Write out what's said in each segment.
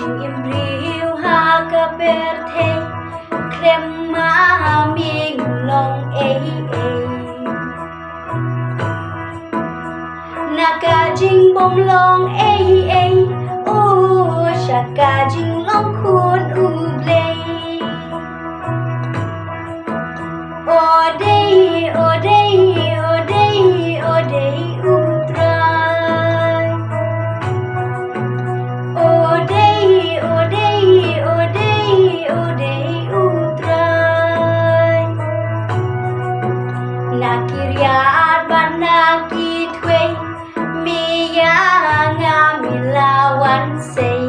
Jing imriu ha ka berte Klem ma ming long ei Naka jing bom long ei Shaka jing long kun ublei O day utrai O day utrai Nakiriat banaki tway Miya nga milawan say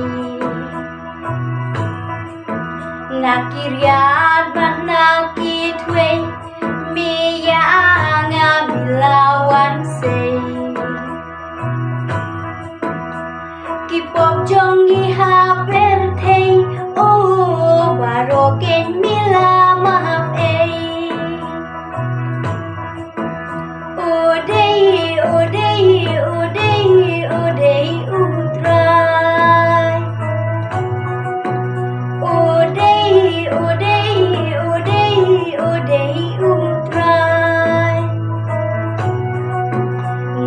Nakiriat banaki tway Miya nga milawan say Kipop jong ihaper thay O baroken mila mahap ay O day utray O day utray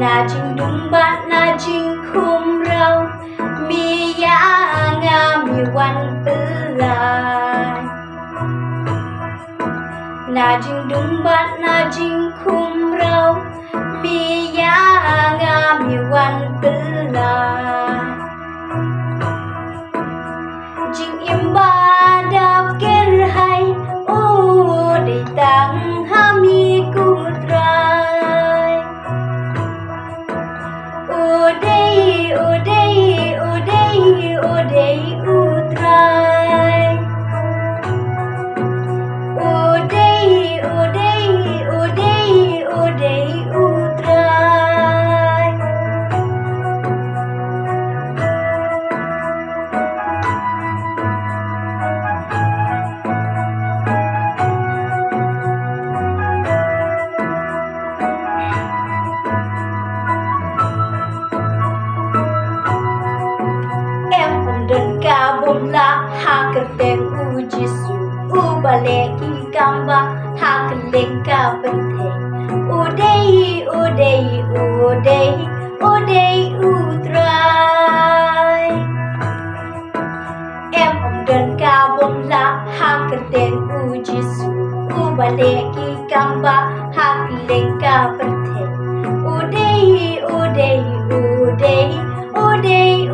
Na jing dumbat na jing kum rau Mi ya nga mi wan pelai Na jing dumbat na jing kum rau Mi ya nga mi wan pelai Jing imba dap ker hai O de tang hami kutrai O day utrai O day utrai Dan kabum la hakateng ujisu ubaleki kamba hakaleng kabenteng udei utrai dan kabum la hakateng ujisu ubaleki kamba hakaleng kabenteng udei utrai O day